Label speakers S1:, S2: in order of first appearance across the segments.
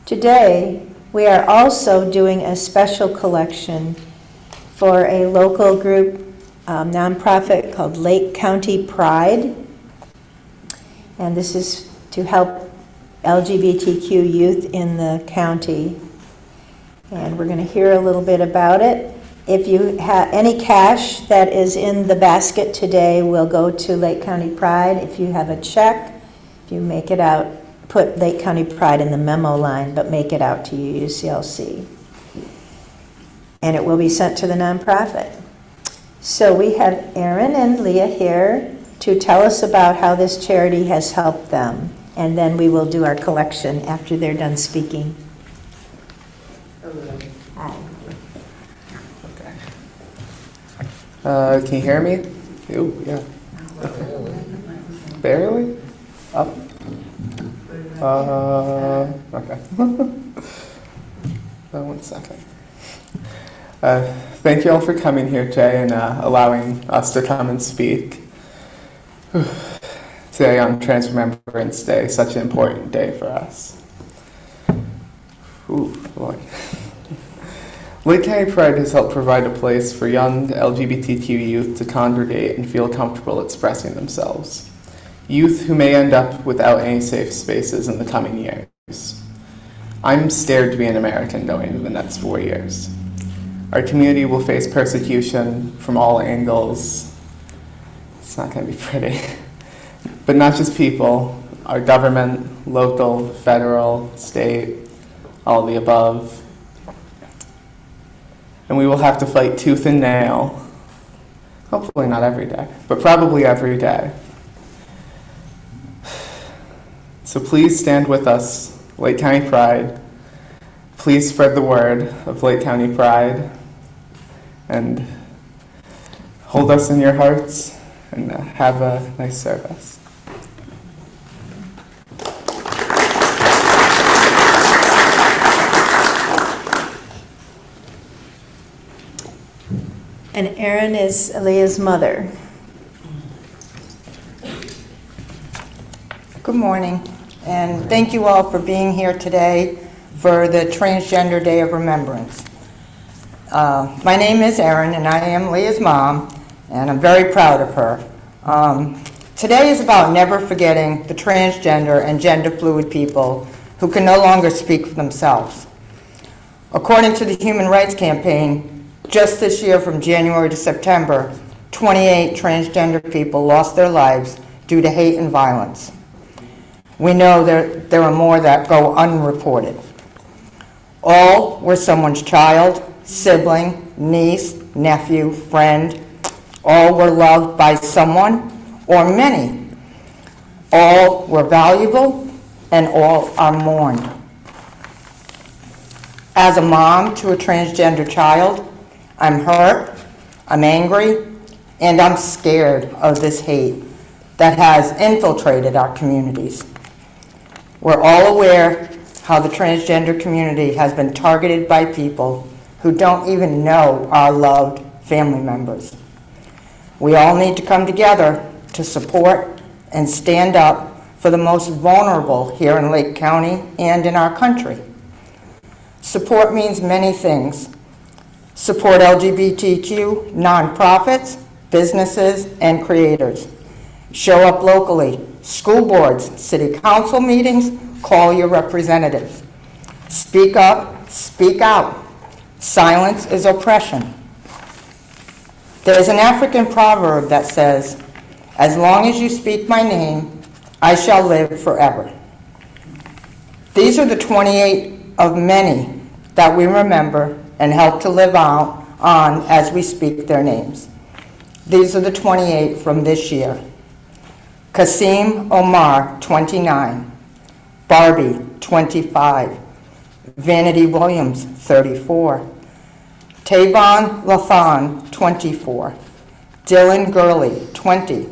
S1: Today, we are also doing a special collection for a local group, nonprofit called Lake County Pride. And this is to help LGBTQ youth in the county. And we're going to hear a little bit about it. If you have any cash that is in the basket today will go to Lake County Pride. If you have a check, if you make it out, put Lake County Pride in the memo line, but make it out to UCLC. And it will be sent to the nonprofit. So we have Erin and Leah here to tell us about how this charity has helped them. And then we will do our collection after they're done speaking. Hi.
S2: Can you hear me? Ooh, yeah. Barely? Up? Okay. 1 second. Thank you all for coming here today and allowing us to come and speak. Today on Remembrance Day, such an important day for us. Ooh, boy. Lake County Pride has helped provide a place for young LGBTQ youth to congregate and feel comfortable expressing themselves. Youth who may end up without any safe spaces in the coming years. I'm scared to be an American going into the next 4 years. Our community will face persecution from all angles. It's not going to be pretty. But not just people, our government, local, federal, state, all of the above. And we will have to fight tooth and nail, hopefully not every day, but probably every day. So please stand with us, Lake County Pride. Please spread the word of Lake County Pride and hold us in your hearts and have a nice service.
S1: And Erin is Leah's mother.
S3: Good morning, and thank you all for being here today for the Transgender Day of Remembrance. My name is Erin, and I am Leah's mom, and I'm very proud of her. Today is about never forgetting the transgender and gender fluid people who can no longer speak for themselves. According to the Human Rights Campaign, just this year from January to September, 28 transgender people lost their lives due to hate and violence. We know there are more that go unreported. All were someone's child, sibling, niece, nephew, friend. All were loved by someone or many. All were valuable and all are mourned. As a mom to a transgender child, I'm hurt, I'm angry, and I'm scared of this hate that has infiltrated our communities. We're all aware how the transgender community has been targeted by people who don't even know our loved family members. We all need to come together to support and stand up for the most vulnerable here in Lake County and in our country. Support means many things. Support LGBTQ nonprofits, businesses, and creators. Show up locally, school boards, city council meetings, call your representatives. Speak up, speak out. Silence is oppression. There's an African proverb that says, "As long as you speak my name, I shall live forever." These are the 28 of many that we remember and help to live on as we speak their names. These are the 28 from this year. Kasim Omar, 29. Barbie, 25. Vanity Williams, 34. Tavon Lathan, 24. Dylan Gurley, 20.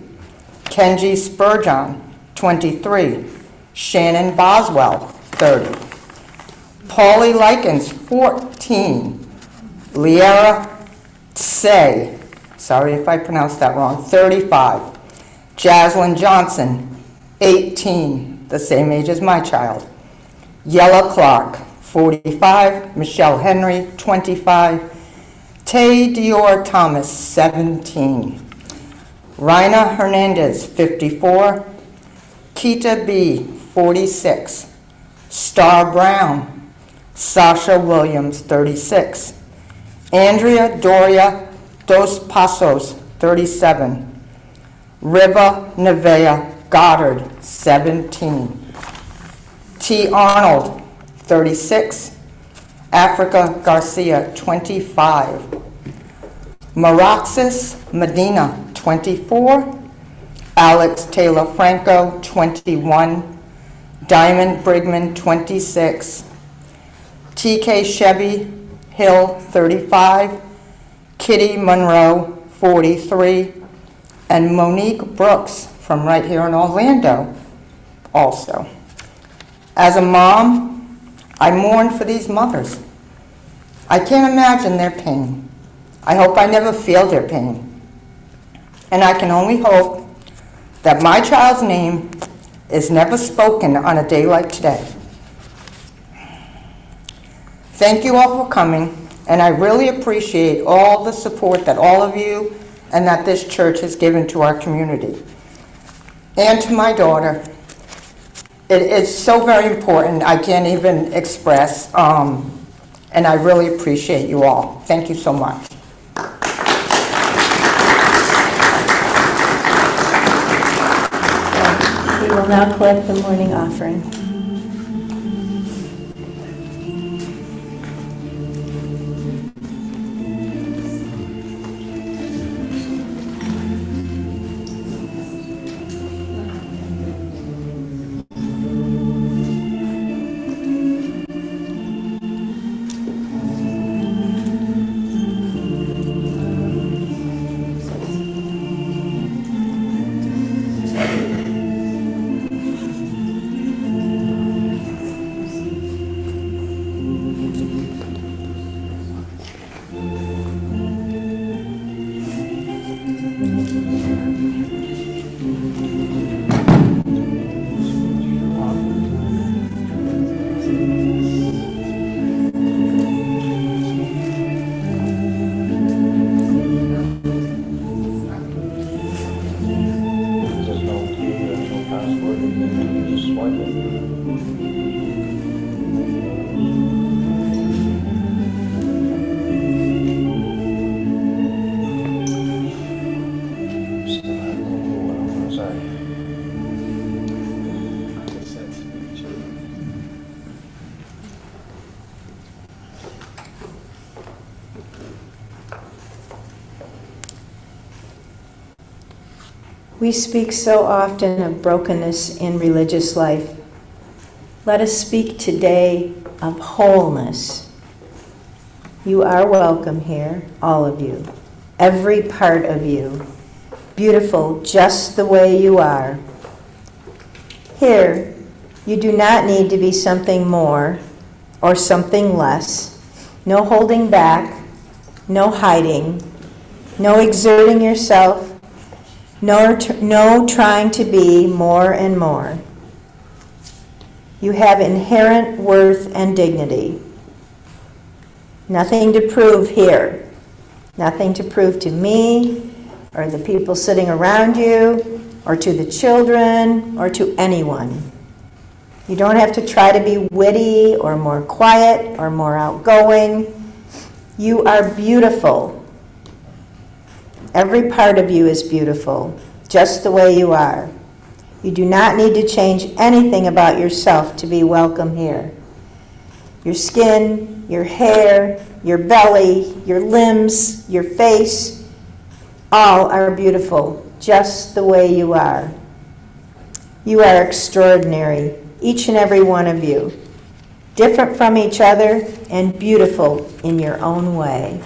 S3: Kenji Spurgeon, 23. Shannon Boswell, 30. Paulie Likens, 14. Liera Tsay, sorry if I pronounced that wrong, 35. Jaslyn Johnson, 18, the same age as my child. Yella Clark, 45, Michelle Henry, 25, Tay Dior Thomas, 17, Raina Hernandez, 54, Keita B., 46, Star Brown, Sasha Williams, 36, Andrea Doria Dos Passos, 37, Riva Nevea Goddard, 17, T. Arnold, 36, Africa Garcia, 25, Maraxis Medina, 24, Alex Taylor Franco, 21, Diamond Brigman, 26, TK Chevy Hill, 35, Kitty Monroe, 43, and Monique Brooks from right here in Orlando also. As a mom, I mourn for these mothers. I can't imagine their pain. I hope I never feel their pain. And I can only hope that my child's name is never spoken on a day like today. Thank you all for coming, and I really appreciate all the support that all of you and that this church has given to our community. And to my daughter, it is so very important, I can't even express, and I really appreciate you all. Thank you so much.
S1: We will now collect the morning offering. We speak so often of brokenness in religious life. Let us speak today of wholeness. You are welcome here, all of you, every part of you, beautiful just the way you are. Here, you do not need to be something more or something less. No holding back, no hiding, no exerting yourself, no trying to be more and more. You have inherent worth and dignity. Nothing to prove here. Nothing to prove to me, or the people sitting around you, or to the children, or to anyone. You don't have to try to be witty, or more quiet, or more outgoing. You are beautiful. Every part of you is beautiful, just the way you are. You do not need to change anything about yourself to be welcome here. Your skin, your hair, your belly, your limbs, your face, all are beautiful, just the way you are. You are extraordinary, each and every one of you, different from each other and beautiful in your own way.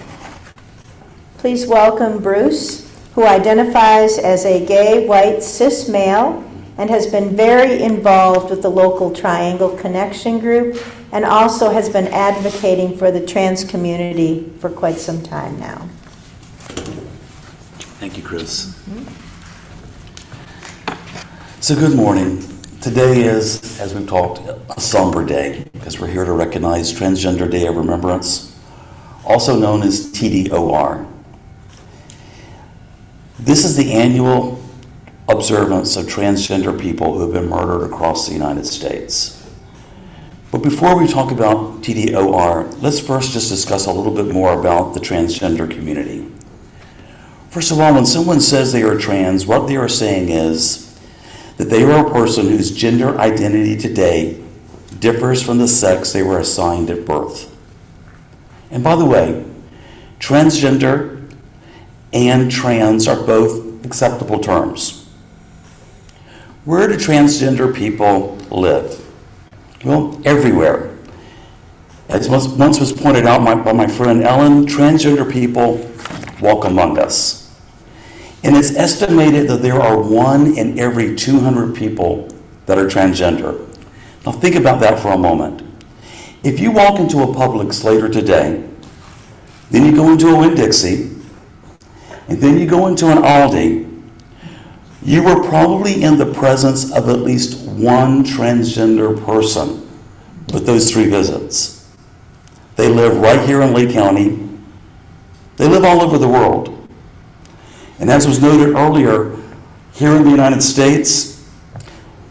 S1: Please welcome Bruce, who identifies as a gay, white, cis male and has been very involved with the local Triangle Connection group and also has been advocating for the trans community for quite some time now.
S4: Thank you, Chris. So good morning. Today is, as we've talked, a somber day because we're here to recognize Transgender Day of Remembrance, also known as TDOR. This is the annual observance of transgender people who have been murdered across the United States. But before we talk about TDOR, let's first just discuss a little bit more about the transgender community. First of all, when someone says they are trans, what they are saying is that they are a person whose gender identity today differs from the sex they were assigned at birth. And by the way, transgender and trans are both acceptable terms. Where do transgender people live? Well, everywhere. As once was pointed out by my friend Ellen, transgender people walk among us. And it's estimated that there are 1 in every 200 people that are transgender. Now think about that for a moment. If you walk into a Publix later today, then you go into a Winn-Dixie, and then you go into an Aldi, you were probably in the presence of at least one transgender person with those 3 visits. They live right here in Lee County. They live all over the world. And as was noted earlier, here in the United States,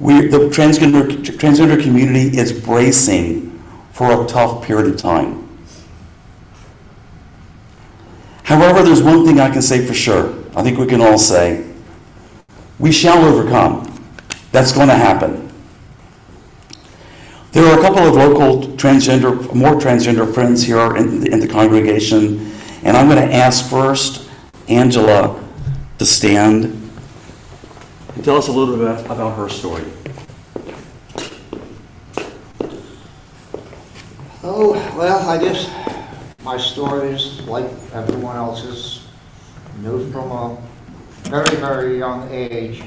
S4: the transgender community is bracing for a tough period of time. However, there's one thing I can say for sure. I think we can all say, we shall overcome. That's going to happen. There are a couple of local more transgender friends here in the congregation, and I'm going to ask first Angela to stand and tell us a little bit about her story.
S5: Oh, well, I guess my story is like everyone else's. Knew from a very, very young age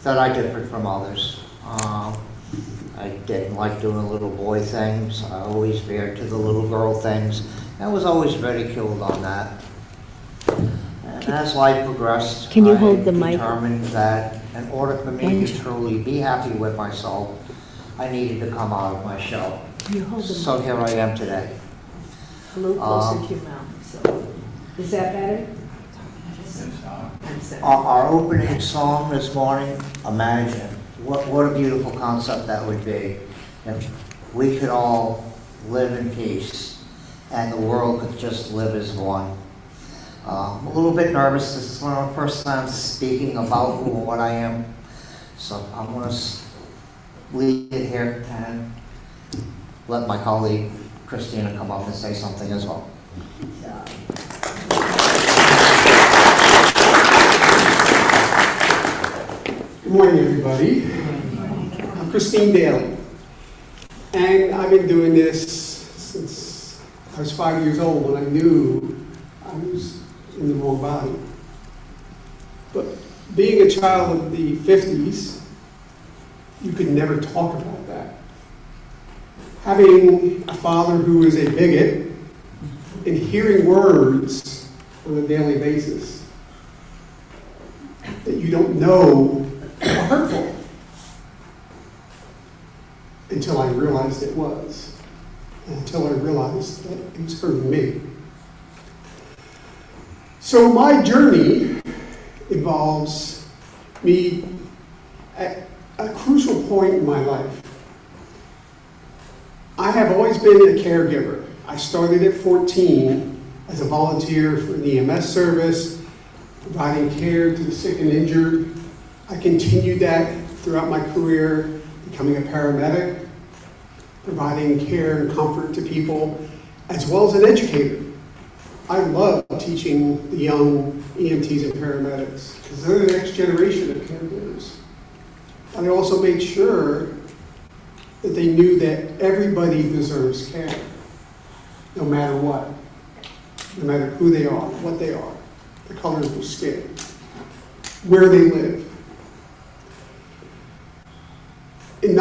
S5: that I differed from others. I didn't like doing little boy things. I always veered to the little girl things. I was always ridiculed on that. And as life progressed,
S6: Can you hold the mic?
S5: I determined that in order for me to truly be happy with myself, I needed to come out of my shell.
S6: You hold the
S5: So here I am today.
S6: a little closer to your mouth. So. Is that better? I'm sorry.
S5: Our opening song this morning, Imagine. What a beautiful concept that would be if we could all live in peace and the world could just live as one. I'm a little bit nervous. This is one of the first times speaking about who and what I am. So I'm going to leave it here and let my colleague Christina come up and say something as well.
S7: Good morning, everybody. I'm Christine Daly, and I've been doing this since I was 5 years old when I knew I was in the wrong body. But being a child of the 50s, you could never talk about that. Having a father who is a bigot and hearing words on a daily basis that you don't know are hurtful until I realized it was, and until I realized that it was hurting me. So my journey involves me at a crucial point in my life. I have always been a caregiver. I started at 14 as a volunteer for the EMS service, providing care to the sick and injured. I continued that throughout my career, becoming a paramedic, providing care and comfort to people, as well as an educator. I love teaching the young EMTs and paramedics because they're the next generation of caregivers. And I also made sure that they knew that everybody deserves care, no matter what, no matter who they are, what they are, the color of their skin, where they live. In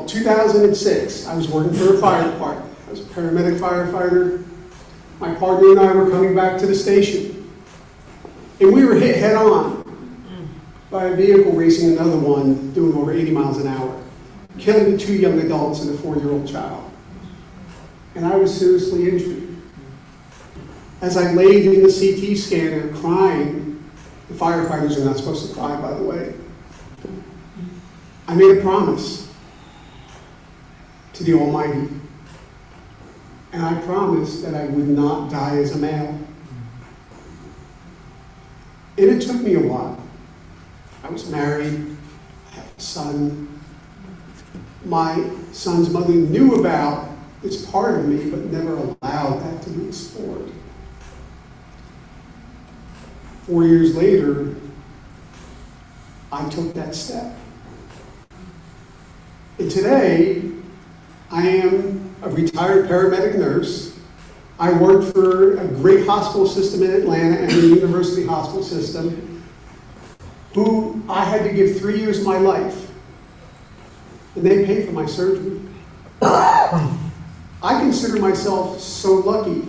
S7: 2006, I was working for a fire department. I was a paramedic firefighter. My partner and I were coming back to the station, and we were hit head on by a vehicle racing another one doing over 80 miles an hour, killing the 2 young adults and a 4-year-old child. And I was seriously injured. As I laid in the CT scanner crying, the firefighters are not supposed to cry, by the way, I made a promise to the Almighty. And I promised that I would not die as a male. And it took me a while. I was married, I had a son. My son's mother knew about this part of me, but never allowed that to be explored. 4 years later, I took that step. And today, I am a retired paramedic nurse. I worked for a great hospital system in Atlanta and the University Hospital System, who I had to give 3 years of my life, and they paid for my surgery. I consider myself so lucky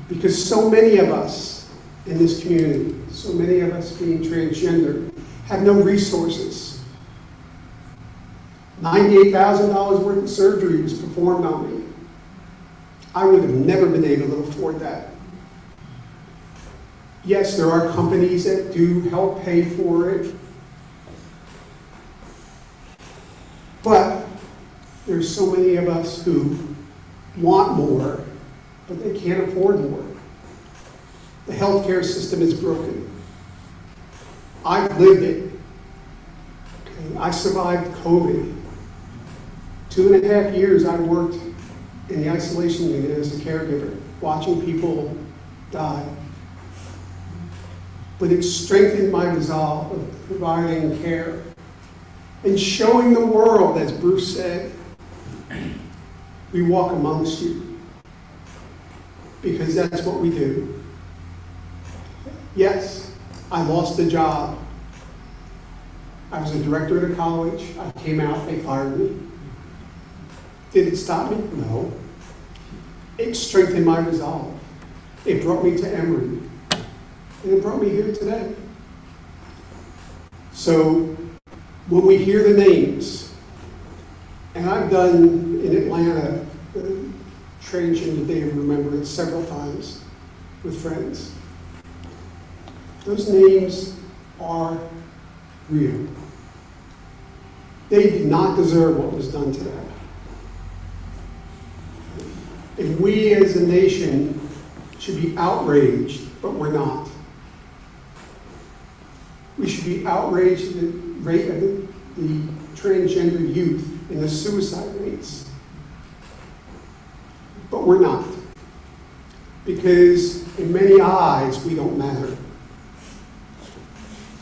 S7: because so many of us in this community, so many of us being transgender, have no resources. $98,000 worth of surgery was performed on me. I would have never been able to afford that. Yes, there are companies that do help pay for it, but there's so many of us who want more, but they can't afford more. The healthcare system is broken. I've lived it. Okay, I survived COVID. 2.5 years I worked in the isolation unit as a caregiver, watching people die. But it strengthened my resolve of providing care and showing the world, as Bruce said, we walk amongst you, because that's what we do. Yes, I lost a job. I was a director at a college. I came out, they fired me. Did it stop me? No. It strengthened my resolve. It brought me to Emory. And it brought me here today. So when we hear the names, and I've done in Atlanta the Transgender Day of Remembrance several times with friends, those names are real. They did not deserve what was done to them. And we as a nation should be outraged, but we're not. We should be outraged at the rate of the transgender youth and the suicide rates. But we're not. Because in many eyes, we don't matter.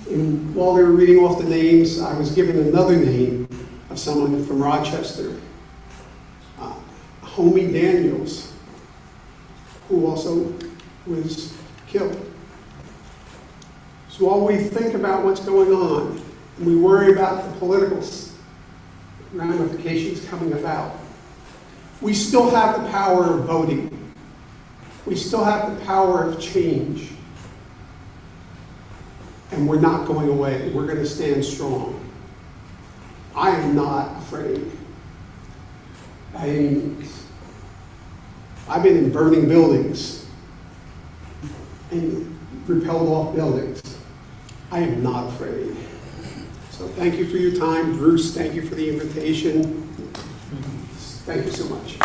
S7: And while they were reading off the names, I was given another name of someone from Rochester, Homie Daniels, who also was killed. So while we think about what's going on, and we worry about the political ramifications coming about, we still have the power of voting. We still have the power of change. And we're not going away. We're going to stand strong. I am not afraid by any means. I've been in burning buildings and repelled off buildings. I am not afraid. So thank you for your time. Bruce, thank you for the invitation. Thank you so much.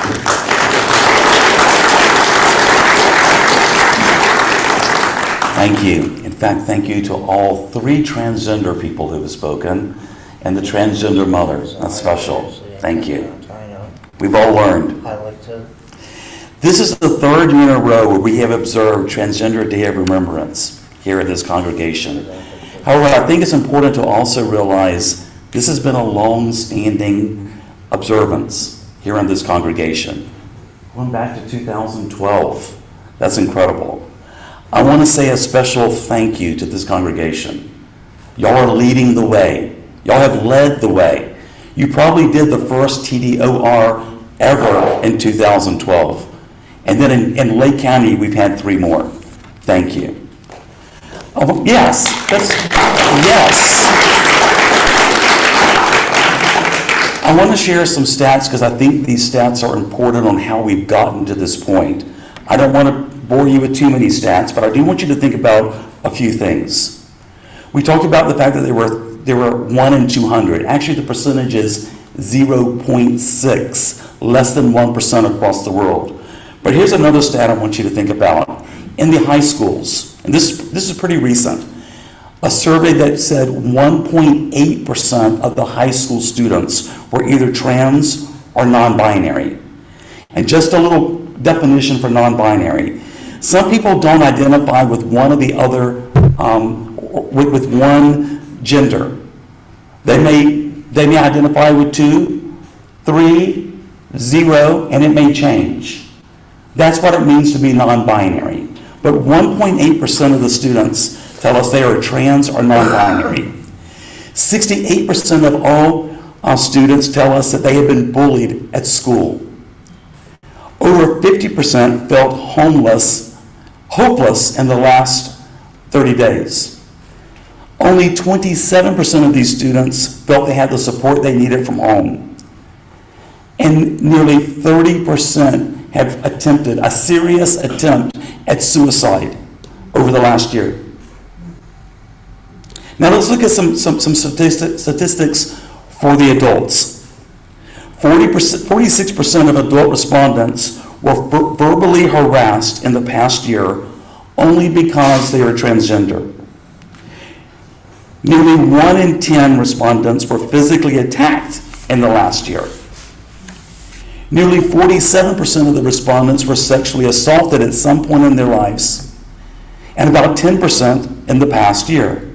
S4: Thank you. In fact, thank you to all 3 transgender people who have spoken and the transgender mothers. That's special. Thank you. We've all learned.
S5: I like to.
S4: This is the 3rd year in a row where we have observed Transgender Day of Remembrance here in this congregation. However, I think it's important to also realize this has been a long-standing observance here in this congregation, going back to 2012. That's incredible. I want to say a special thank you to this congregation. Y'all are leading the way. Y'all have led the way. You probably did the first TDOR ever in 2012. And then in Lake County, we've had 3 more. Thank you. Oh, yes. Yes. I want to share some stats because I think these stats are important on how we've gotten to this point. I don't want to bore you with too many stats, but I do want you to think about a few things. We talked about the fact that there were 1 in 200. Actually, the percentage is 0.6, less than 1% across the world. But here's another stat I want you to think about. In the high schools, and this is pretty recent, a survey that said 1.8% of the high school students were either trans or non-binary. And just a little definition for non-binary. Some people don't identify with one or the other, with one gender. They may identify with 2, 3, 0, and it may change. That's what it means to be non-binary. But 1.8% of the students tell us they are trans or non-binary. 68% of all students tell us that they have been bullied at school. Over 50% felt hopeless in the last 30 days. Only 27% of these students felt they had the support they needed from home. And nearly 30% have attempted a serious attempt at suicide over the last year. Now let's look at some statistics for the adults. 46% of adult respondents were verbally harassed in the past year only because they are transgender. Nearly 1 in 10 respondents were physically attacked in the last year. Nearly 47% of the respondents were sexually assaulted at some point in their lives, and about 10% in the past year.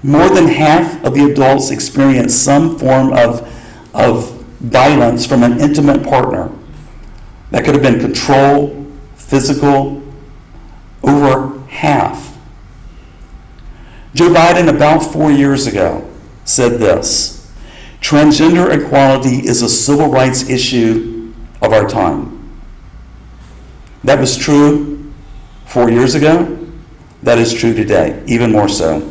S4: More than half of the adults experienced some form of violence from an intimate partner. That could have been control, physical, over half. Joe Biden, about 4 years ago, said this: "Transgender equality is a civil rights issue of our time." That was true 4 years ago. That is true today, even more so.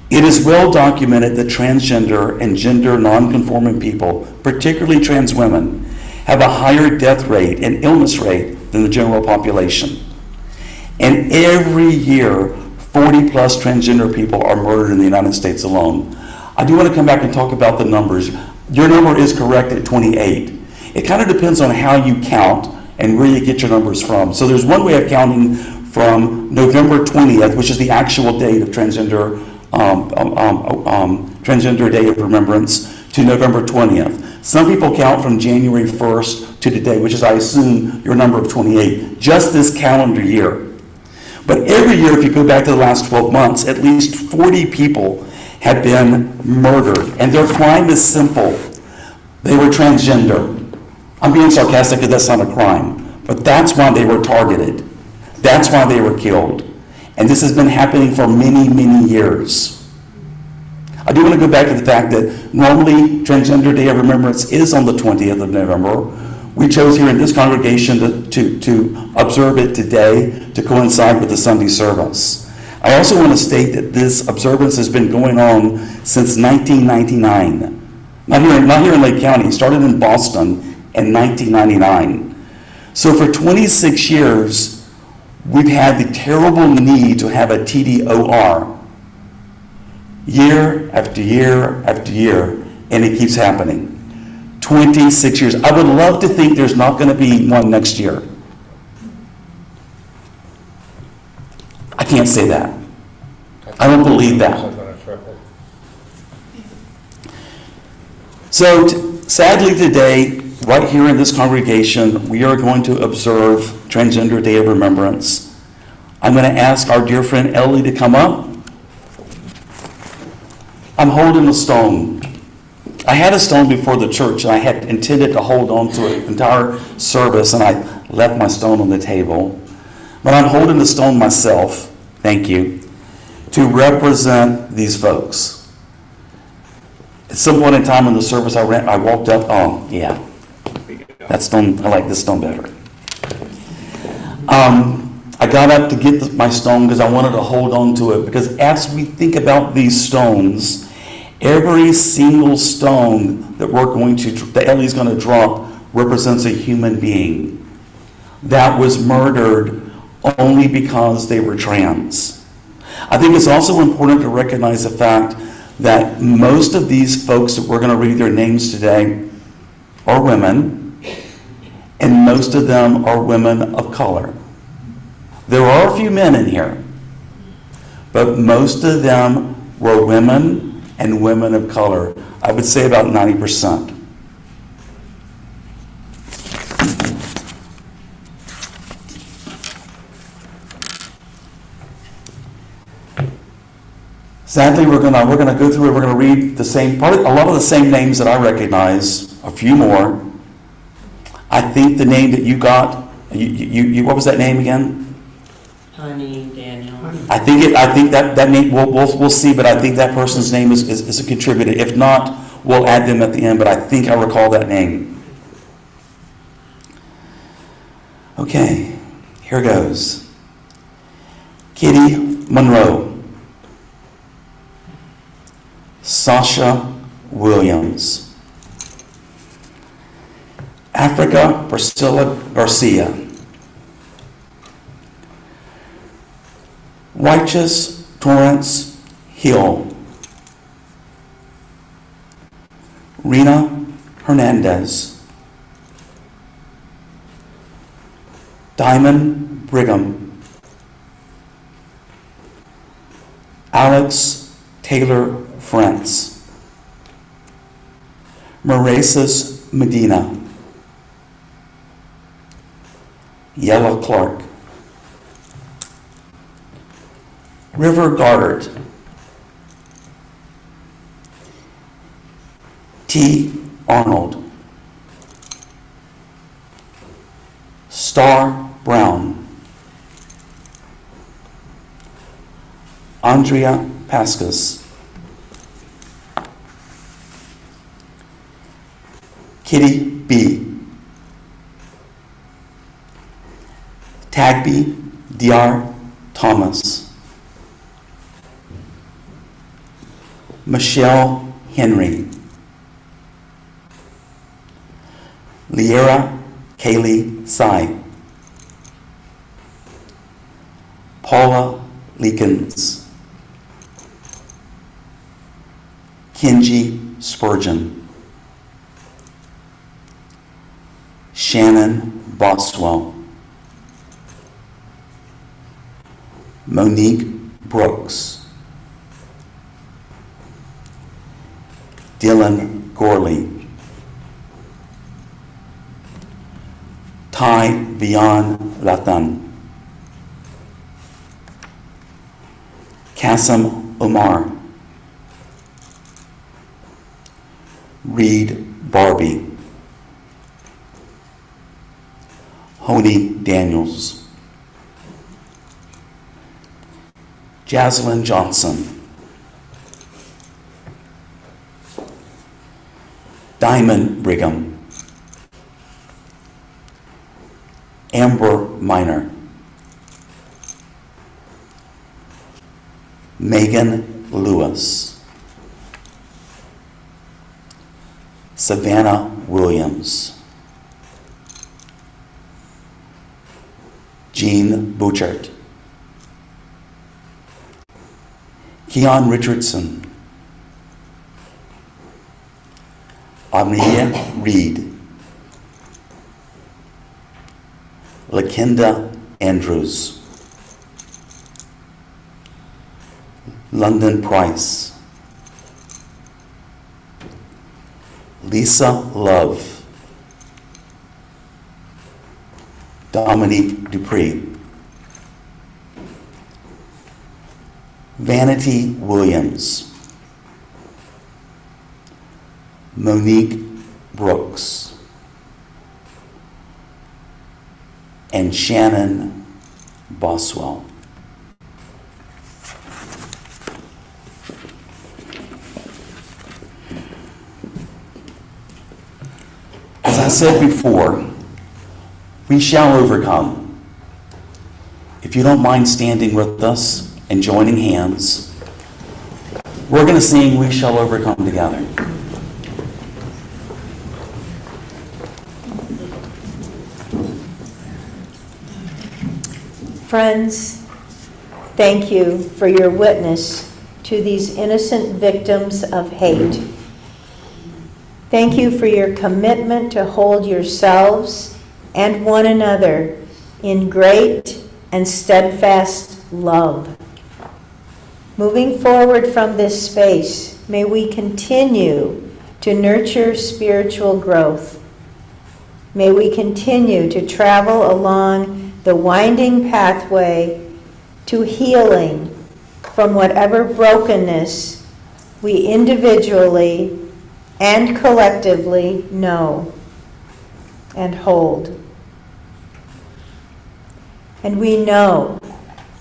S4: It is well documented that transgender and gender nonconforming people, particularly trans women, have a higher death rate and illness rate than the general population. And every year, 40 plus transgender people are murdered in the United States alone. I do want to come back and talk about the numbers. Your number is correct at 28. It kind of depends on how you count and where you get your numbers from. So there's one way of counting from November 20th, which is the actual date of Transgender Day of Remembrance, to November 20th. Some people count from January 1st to today, which is, I assume, your number of 28, just this calendar year. But every year, if you go back to the last 12 months, at least 40 people have been murdered. And their crime is simple. They were transgender. I'm being sarcastic because that's not a crime. But that's why they were targeted. That's why they were killed. And this has been happening for many, many years. I do want to go back to the fact that normally Transgender Day of Remembrance is on the 20th of November. We chose here in this congregation to observe it today to coincide with the Sunday service. I also want to state that this observance has been going on since 1999. Not here in Lake County. It started in Boston in 1999. So for 26 years, we've had the terrible need to have a TDOR year after year after year, and it keeps happening. 26 years. I would love to think there's not going to be one next year. I can't say that. I don't believe that. So sadly today, right here in this congregation, we are going to observe Transgender Day of Remembrance. I'm going to ask our dear friend Ellie to come up. I'm holding a stone. I had a stone before the church, and I had intended to hold on to it the entire service, and I left my stone on the table. But I'm holding the stone myself, thank you, to represent these folks. At some point in time in the service, I walked up, oh, yeah, that stone, I like this stone better. I got up to get my stone because I wanted to hold on to it, because as we think about these stones Every single stone that that Ellie's going to drop represents a human being that was murdered only because they were trans. I think it's also important to recognize the fact that most of these folks that we're going to read their names today are women, and most of them are women of color. There are a few men in here, but most of them were women and women of color. I would say about 90%. Sadly, we're gonna go through it. We're gonna read a lot of the same names that I recognize, a few more. I think the name that you got, what was that name again?
S8: Honey Daniel.
S4: I think that name, we'll see, but I think that person's name is a contributor. If not, we'll add them at the end, but I think I recall that name. Okay, here goes. Kitty Monroe. Sasha Williams. Africa Priscilla Garcia. Righteous Torrance Hill. Rena Hernandez. Diamond Brigham. Alex Taylor France. Maresis Medina. Yella Clark. River Goddard. T. Arnold. Star Brown. Andrea Pascas. Kitty B. Tagby D.R. Thomas. Michelle Henry. Liera Kaylee Sy. Paula Leakins. Kenji Spurgeon. Shannon Boswell. Monique Brooks. Dylan Gorley. Ty Vian Lathan. Kasim Omar. Reed Barbie. Honey Daniels. Jaslyn Johnson. Diamond Brigham. Amber Minor. Megan Lewis. Savannah Williams. Jean Bouchard. Keon Richardson. Amelia Reed. Lakenda Andrews. London Price. Lisa Love. Dominique Dupree. Vanity Williams. Monique Brooks. And Shannon Boswell. As I said before, we shall overcome. If you don't mind standing with us and joining hands, We're going to sing We Shall Overcome Together.
S1: Friends, thank you for your witness to these innocent victims of hate. Thank you for your commitment to hold yourselves and one another in great and steadfast love. Moving forward from this space, may we continue to nurture spiritual growth. May we continue to travel along the winding pathway to healing from whatever brokenness we individually and collectively know and hold. And we know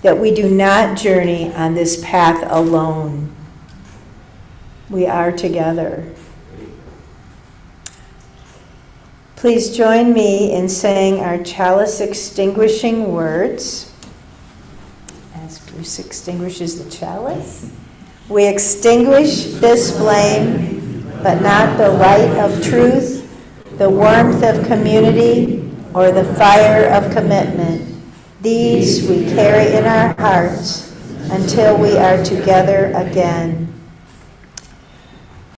S1: that we do not journey on this path alone. We are together. Please join me in saying our chalice extinguishing words. As Bruce extinguishes the chalice, we extinguish this flame, but not the light of truth, the warmth of community, or the fire of commitment. These we carry in our hearts until we are together again.